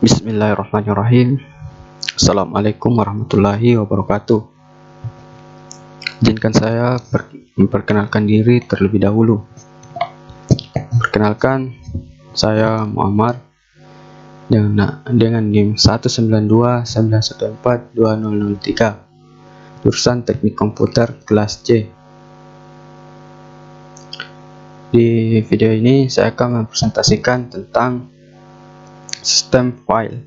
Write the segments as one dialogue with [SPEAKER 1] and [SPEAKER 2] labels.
[SPEAKER 1] Bismillahirrahmanirrahim. Assalamualaikum warahmatullahi wabarakatuh. Izinkan saya memperkenalkan diri terlebih dahulu. Perkenalkan, saya Muhammad dengan NIM 19291420003, jurusan Teknik Komputer kelas C. Di video ini saya akan mempresentasikan tentang sistem file.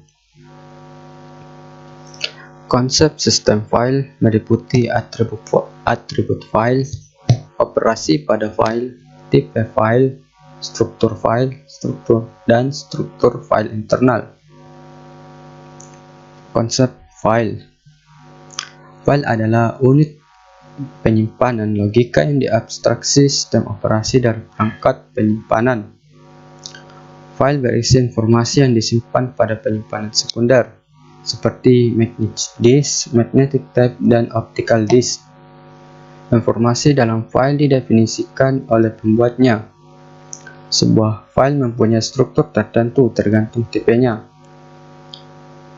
[SPEAKER 1] Konsep sistem file meliputi atribut file, operasi pada file, tipe file, struktur dan struktur file internal. Konsep file. File adalah unit penyimpanan logika yang diabstraksi sistem operasi dari perangkat penyimpanan. File berisi informasi yang disimpan pada penyimpanan sekunder, seperti magnetic disk, magnetic tape, dan optical disk. Informasi dalam file didefinisikan oleh pembuatnya. Sebuah file mempunyai struktur tertentu tergantung tipenya.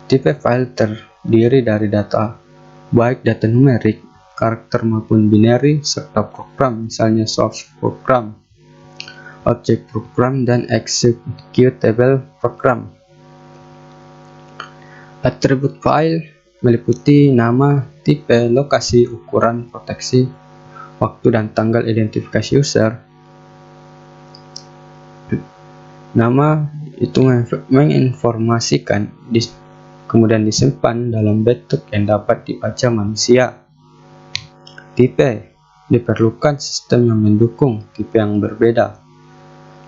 [SPEAKER 1] Tipe file terdiri dari data, baik data numerik, karakter maupun binary, serta program, misalnya source program, object program, dan executable program. Atribut file meliputi nama, tipe, lokasi, ukuran, proteksi, waktu dan tanggal identifikasi user. Nama itu menginformasikan kemudian disimpan dalam bentuk yang dapat dibaca manusia. Tipe diperlukan sistem yang mendukung tipe yang berbeda.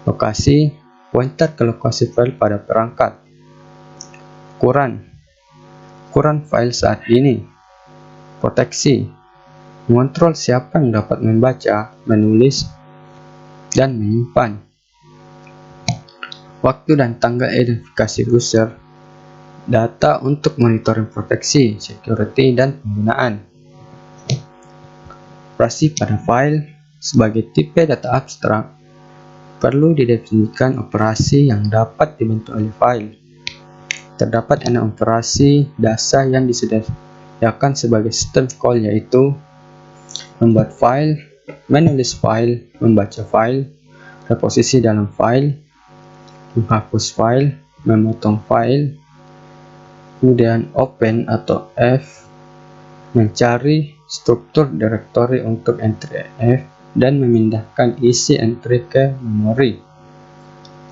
[SPEAKER 1] Lokasi pointer ke lokasi file pada perangkat. Ukuran file saat ini. Proteksi mengontrol siapa yang dapat membaca, menulis, dan menyimpan. Waktu dan tanggal identifikasi user. Data untuk monitoring proteksi, security, dan penggunaan. Operasi pada file. Sebagai tipe data abstrak, perlu didefinisikan operasi yang dapat dibentuk oleh file. Terdapat 6 operasi dasar yang disediakan sebagai sistem call, yaitu membuat file, menulis file, membaca file, reposisi dalam file, menghapus file, memotong file, kemudian open atau F, mencari struktur directory untuk entry F, dan memindahkan isi entry ke memori,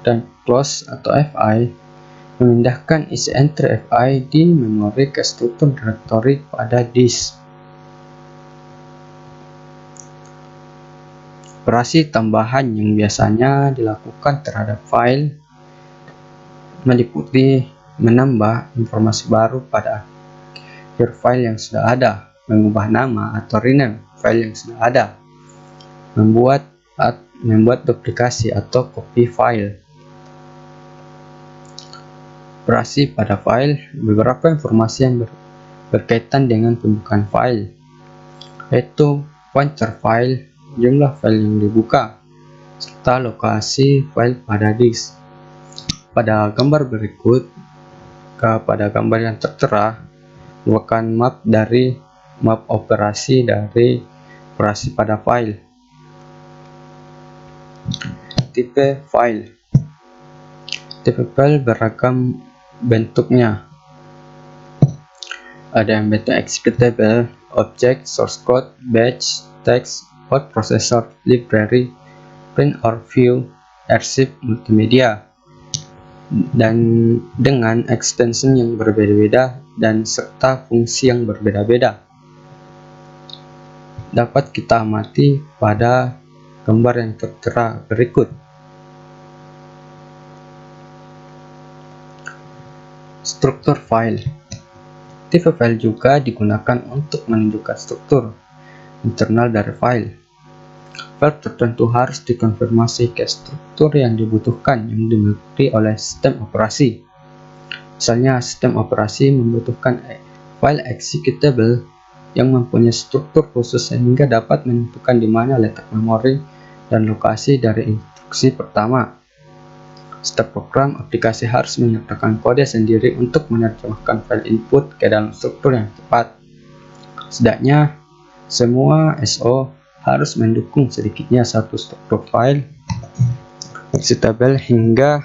[SPEAKER 1] dan close atau FI, memindahkan isi entry FI di memori ke struktur directory pada disk. Operasi tambahan yang biasanya dilakukan terhadap file meliputi menambah informasi baru pada akhir file yang sudah ada, mengubah nama atau rename file yang sudah ada, membuat duplikasi atau copy file. Operasi pada file. Beberapa informasi yang berkaitan dengan pembukaan file, yaitu pointer file, jumlah file yang dibuka, serta lokasi file pada disk. Pada gambar berikut, pada gambar yang tertera merupakan map operasi dari operasi pada file. Tipe file. Tipe file beragam bentuknya. Ada yang bentuk executable, object, source code, batch, text, word processor, library, print or view, arsip, multimedia, dan dengan extension yang berbeda-beda dan serta fungsi yang berbeda-beda. Dapat kita amati pada gambar yang tertera berikut. Struktur file. Tipe file juga digunakan untuk menunjukkan struktur internal dari file. File tertentu harus dikonfirmasi ke struktur yang dibutuhkan yang dimiliki oleh sistem operasi. Misalnya, sistem operasi membutuhkan file executable yang mempunyai struktur khusus sehingga dapat menentukan di mana letak memori dan lokasi dari instruksi pertama. Setiap program aplikasi harus menyertakan kode sendiri untuk menerjemahkan file input ke dalam struktur yang tepat. Setidaknya, semua SO harus mendukung sedikitnya satu struktur file executable hingga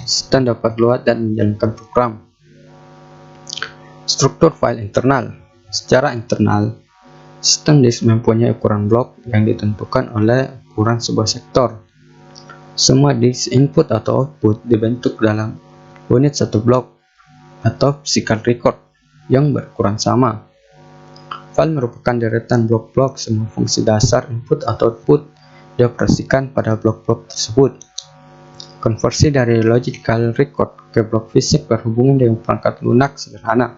[SPEAKER 1] sistem dapat load dan menjalankan program. Struktur file internal. Secara internal, sistem disk mempunyai ukuran blok yang ditentukan oleh ukuran sebuah sektor. Semua disk input atau output dibentuk dalam unit satu blok atau physical record yang berukuran sama. File merupakan deretan blok-blok. Semua fungsi dasar input atau output dioperasikan pada blok-blok tersebut. Konversi dari logical record ke blok fisik berhubungan dengan perangkat lunak sederhana.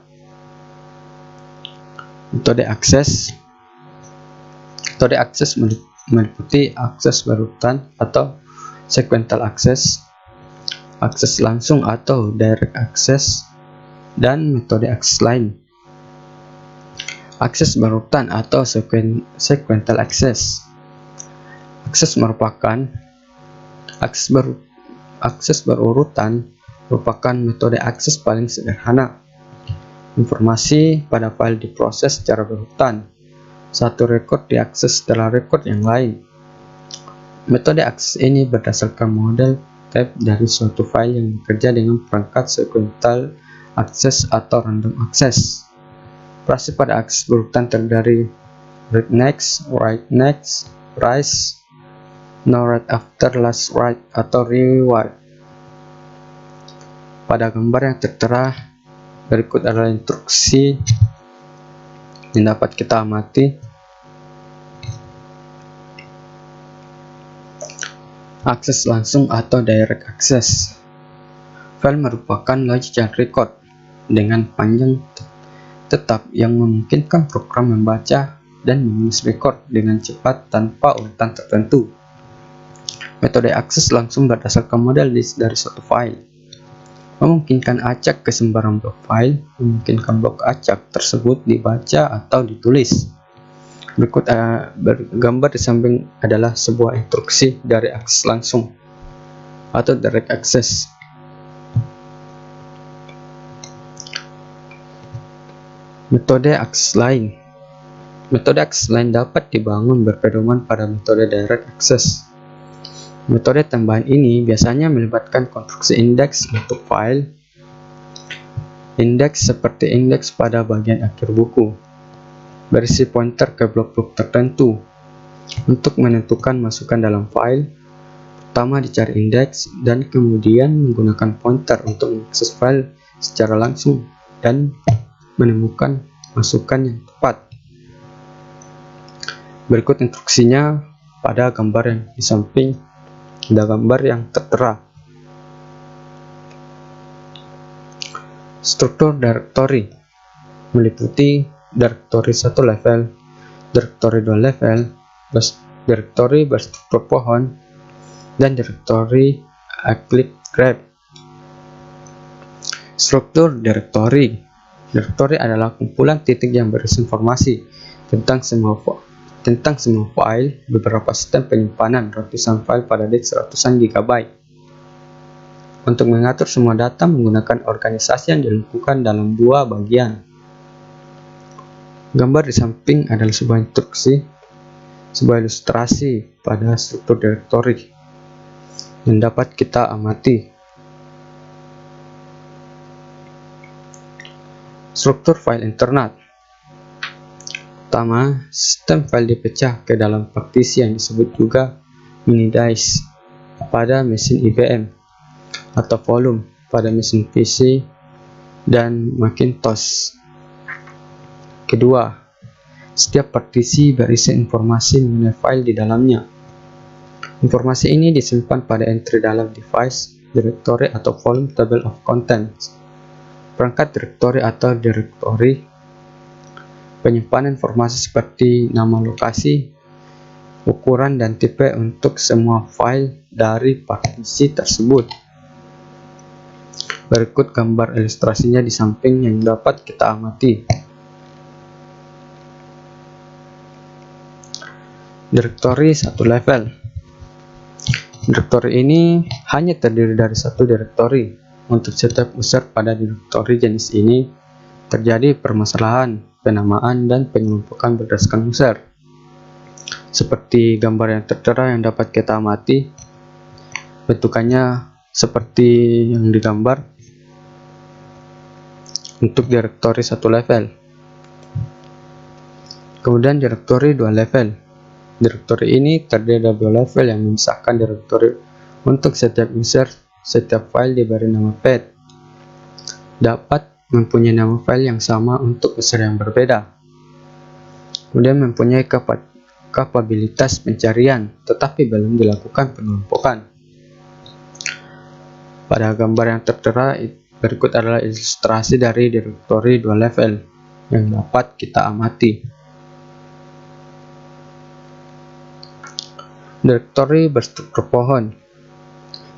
[SPEAKER 1] Metode akses. Metode akses meliputi akses berurutan atau sequential access, akses langsung atau direct access, dan metode akses lain. Akses berurutan atau sequential access. Akses berurutan merupakan metode akses paling sederhana. Informasi pada file diproses secara berurutan. Satu record diakses setelah record yang lain. Metode akses ini berdasarkan model type dari suatu file yang bekerja dengan perangkat sequential access atau random access. Operasi pada akses berurutan terdiri read next, write next, rise, no write after last write atau rewrite. Pada gambar yang tertera berikut adalah instruksi yang dapat kita amati. Akses langsung atau direct access. File merupakan logical record dengan panjang tetap yang memungkinkan program membaca dan menulis record dengan cepat tanpa urutan tertentu. Metode akses langsung berdasarkan model disk dari suatu file. Memungkinkan acak ke sembarang blok file, memungkinkan blok acak tersebut dibaca atau ditulis. Berikut gambar di samping adalah sebuah instruksi dari akses langsung atau direct access. Metode akses lain. Metode akses lain dapat dibangun berpedoman pada metode direct access. Metode tambahan ini biasanya melibatkan konstruksi indeks untuk file. Indeks seperti indeks pada bagian akhir buku. Berisi pointer ke blok-blok tertentu. Untuk menentukan masukan dalam file, pertama dicari indeks dan kemudian menggunakan pointer untuk mengakses file secara langsung dan menemukan masukan yang tepat. Berikut instruksinya pada gambar yang di samping ada gambar yang tertera. Struktur directory meliputi directory 1 level, directory 2 level, directory berstruktur pohon, dan directory Eclipse graph. Struktur directory. Directory adalah kumpulan titik yang berisi informasi tentang semua file, beberapa sistem penyimpanan, ratusan file pada disk ratusan GB. Untuk mengatur semua data menggunakan organisasi yang dilengkapkan dalam dua bagian. Gambar di samping adalah sebuah instruksi, sebuah ilustrasi pada struktur directory yang dapat kita amati. Struktur file internal. Pertama, sistem file dipecah ke dalam partisi yang disebut juga mini disk pada mesin IBM atau volume pada mesin PC dan Macintosh. Kedua, setiap partisi berisi informasi mengenai file di dalamnya. Informasi ini disimpan pada entry dalam device, directory atau volume table of contents, perangkat directory atau directory. Penyimpanan informasi seperti nama lokasi, ukuran dan tipe untuk semua file dari partisi tersebut. Berikut gambar ilustrasinya di samping yang dapat kita amati. Directory 1 level. Direktori ini hanya terdiri dari satu direktori. Untuk setiap user pada direktori jenis ini, terjadi permasalahan, penamaan, dan pengelompokan berdasarkan user. Seperti gambar yang tertera yang dapat kita amati, bentukannya seperti yang digambar untuk direktori 1 level. Kemudian direktori 2 level. Direktori ini terdiri dari 2 level yang memisahkan direktori untuk setiap user. Setiap file diberi nama path. Dapat mempunyai nama file yang sama untuk user yang berbeda. Kemudian mempunyai kapabilitas pencarian, tetapi belum dilakukan pengelompokan. Pada gambar yang tertera berikut adalah ilustrasi dari direktori 2 level yang dapat kita amati. Direktori berstruktur pohon.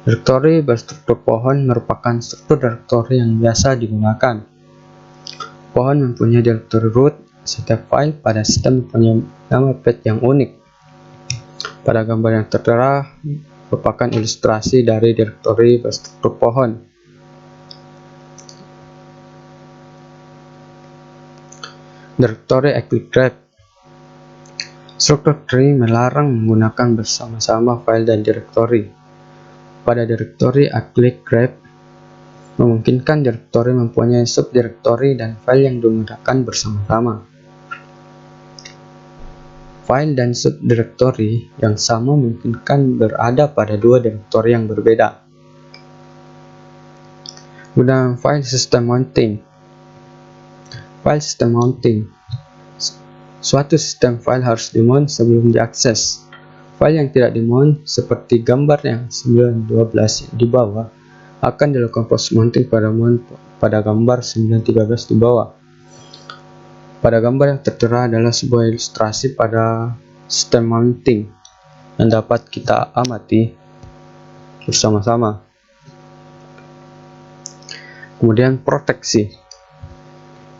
[SPEAKER 1] Direktori berstruktur pohon merupakan struktur direktori yang biasa digunakan. Pohon mempunyai direktori root. Setiap file pada sistem mempunyai nama path yang unik. Pada gambar yang tertera merupakan ilustrasi dari direktori berstruktur pohon. Direktori acyclic graph. Struktur tree melarang menggunakan bersama-sama file dan direktori. Pada direktori acyclic graph, memungkinkan direktori mempunyai subdirektori dan file yang digunakan bersama-sama. File dan subdirektori yang sama memungkinkan berada pada 2 direktori yang berbeda. Kemudian file system mounting. File system mounting. Suatu sistem file harus dimount sebelum diakses. File yang tidak dimount, seperti gambar yang 9.12 di bawah, akan dilakukan post mounting pada gambar 9.13 di bawah. Pada gambar yang tertera adalah sebuah ilustrasi pada sistem mounting yang dapat kita amati bersama-sama. Kemudian proteksi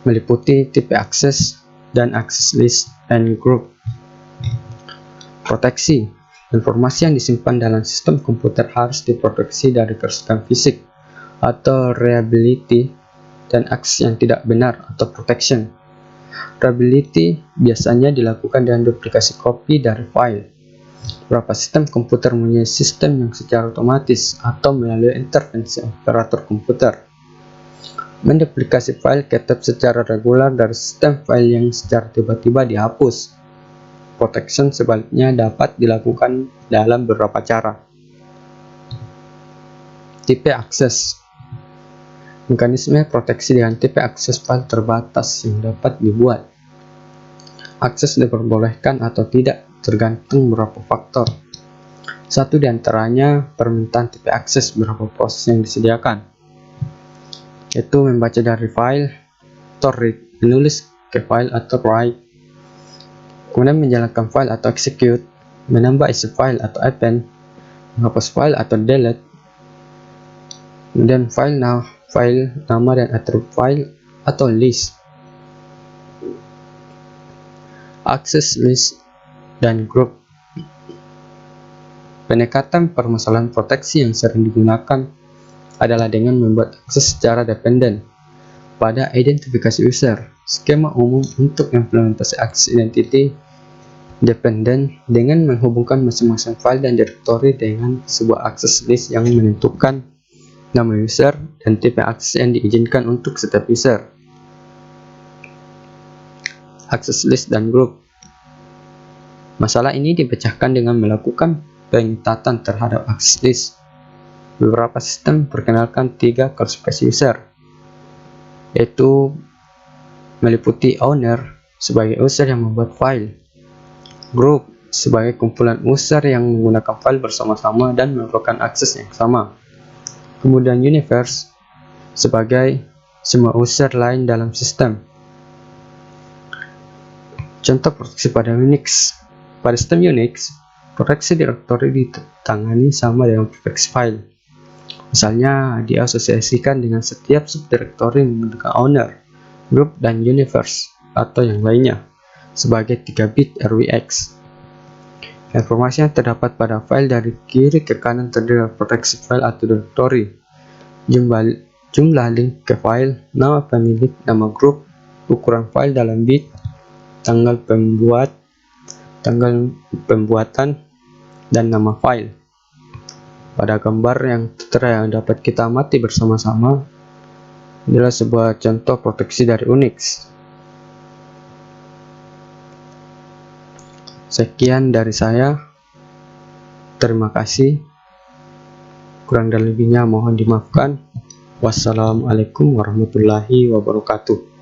[SPEAKER 1] meliputi tipe akses dan access list and group. Proteksi, informasi yang disimpan dalam sistem komputer harus diproteksi dari kerusakan fisik atau readability dan akses yang tidak benar atau protection. Readability biasanya dilakukan dengan duplikasi kopi dari file. Beberapa sistem komputer mempunyai sistem yang secara otomatis atau melalui intervensi operator komputer menduplikasi file ketchup secara regular dari sistem file yang secara tiba-tiba dihapus. Protection sebaliknya dapat dilakukan dalam beberapa cara. Tipe akses. Mekanisme proteksi dengan tipe akses file terbatas yang dapat dibuat. Akses diperbolehkan atau tidak tergantung beberapa faktor. Satu di antaranya permintaan tipe akses beberapa proses yang disediakan, yaitu membaca dari file, atau read, menulis ke file atau write, kemudian menjalankan file atau execute, menambah isi file atau append, menghapus file atau delete, kemudian file nama dan atribut file atau list, access list, dan group. Pendekatan permasalahan proteksi yang sering digunakan adalah dengan membuat akses secara dependen pada identifikasi user. Skema umum untuk implementasi akses identity dependent dengan menghubungkan masing-masing file dan direktori dengan sebuah akses list yang menentukan nama user dan tipe akses yang diizinkan untuk setiap user. Akses list dan group. Masalah ini dipecahkan dengan melakukan pengetatan terhadap akses list. Beberapa sistem perkenalkan 3 klasifikasi user, yaitu meliputi owner sebagai user yang membuat file, group sebagai kumpulan user yang menggunakan file bersama-sama dan merupakan akses yang sama, kemudian universe sebagai semua user lain dalam sistem. Contoh proteksi pada Unix. Pada sistem Unix, proteksi direktori ditangani sama dengan proteksi file. Misalnya, diasosiasikan dengan setiap subdirektori menggunakan owner, group, dan universe atau yang lainnya sebagai 3 bit RWX. Informasi yang terdapat pada file dari kiri ke kanan terdiri dari proteksi file atau directory, jumlah link ke file, nama pemilik, nama grup, ukuran file dalam bit, tanggal pembuatan, dan nama file. Pada gambar yang tertera yang dapat kita amati bersama-sama, inilah sebuah contoh proteksi dari Unix. Sekian dari saya. Terima kasih. Kurang dan lebihnya mohon dimaafkan. Wassalamualaikum warahmatullahi wabarakatuh.